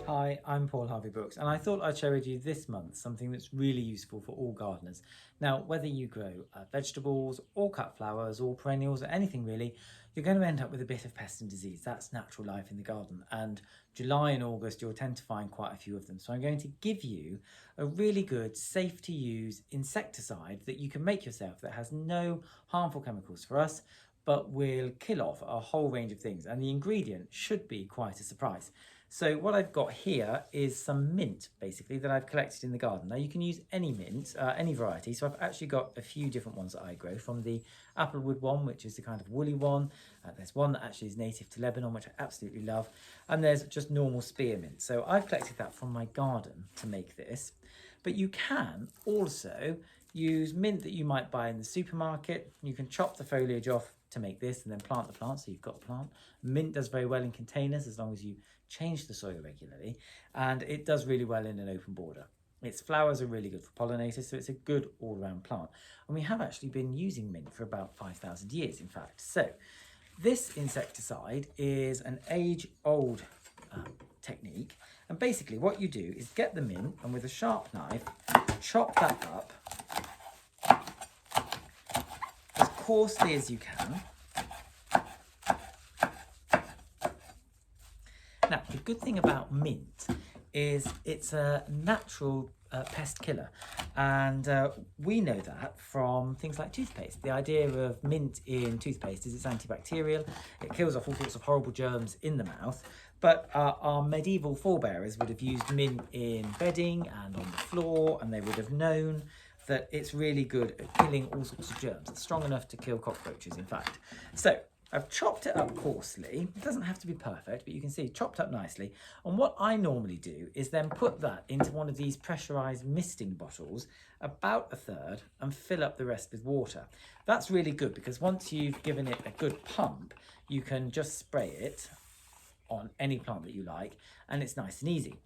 Hi, I'm Paul Hervey-Brookes, and I thought I'd share with you this month something that's really useful for all gardeners. Now, whether you grow vegetables or cut flowers or perennials or anything really, you're going to end up with a bit of pest and disease. That's natural life in the garden, and July and August you'll tend to find quite a few of them. So I'm going to give you a really good, safe to use insecticide that you can make yourself that has no harmful chemicals for us, but will kill off a whole range of things, and the ingredient should be quite a surprise. So what I've got here is some mint, basically, that I've collected in the garden. Now you can use any mint, any variety. So I've actually got a few different ones that I grow, from the applewood one, which is the kind of woolly one. There's one that actually is native to Lebanon, which I absolutely love. And there's just normal spearmint. So I've collected that from my garden to make this. But you can also use mint that you might buy in the supermarket. You can chop the foliage off to make this and then plant the plant, so you've got a plant. Mint does very well in containers as long as you change the soil regularly, and it does really well in an open border. Its flowers are really good for pollinators, so it's a good all-round plant. And we have actually been using mint for about 5,000 years, in fact. So this insecticide is an age-old technique, and basically what you do is get the mint and with a sharp knife chop that up as coarsely as you can. Now, the good thing about mint is it's a natural pest killer, and we know that from things like toothpaste. The idea of mint in toothpaste is it's antibacterial. It kills off all sorts of horrible germs in the mouth, but our medieval forebearers would have used mint in bedding and on the floor, and they would have known that it's really good at killing all sorts of germs. It's strong enough to kill cockroaches, in fact. So I've chopped it up coarsely. It doesn't have to be perfect, but you can see chopped up nicely. And what I normally do is then put that into one of these pressurized misting bottles, about a third, and fill up the rest with water. That's really good because once you've given it a good pump, you can just spray it on any plant that you like, and it's nice and easy.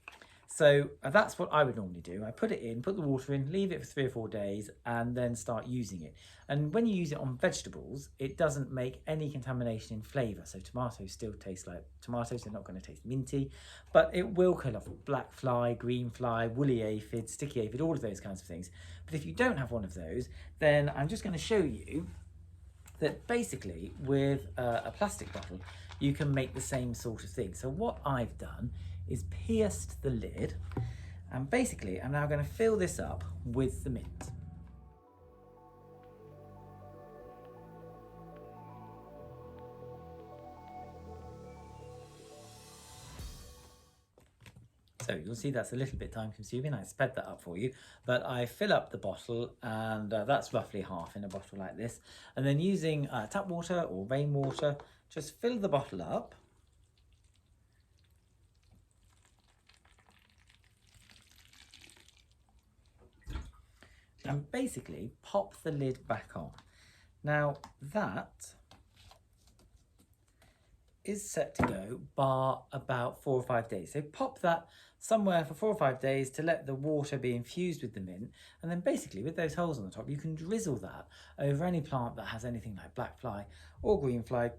So that's what I would normally do. I put it in, put the water in, leave it for 3 or 4 days, and then start using it. And when you use it on vegetables, it doesn't make any contamination in flavour. So tomatoes still taste like tomatoes. They're not going to taste minty, but it will kill off blackfly, greenfly, woolly aphid, sticky aphid, all of those kinds of things. But if you don't have one of those, then I'm just going to show you that basically with a plastic bottle, you can make the same sort of thing. So what I've done is pierced the lid, and basically I'm now going to fill this up with the mint. So you'll see that's a little bit time consuming. I sped that up for you, but I fill up the bottle, and that's roughly half in a bottle like this. And then using tap water or rainwater, just fill the bottle up. And basically pop the lid back on. Now that is set to go bar about 4 or 5 days. So pop that somewhere for 4 or 5 days to let the water be infused with the mint, and then basically with those holes on the top you can drizzle that over any plant that has anything like blackfly or greenfly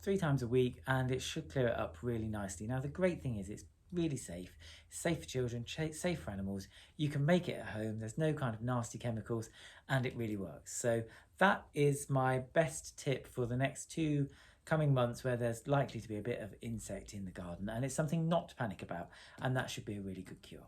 3 times a week, and it should clear it up really nicely. Now the great thing is it's really safe. It's safe for children, safe for animals. You can make it at home. There's no kind of nasty chemicals, and it really works. So that is my best tip for the next 2 coming months where there's likely to be a bit of insect in the garden, and it's something not to panic about, and that should be a really good cure.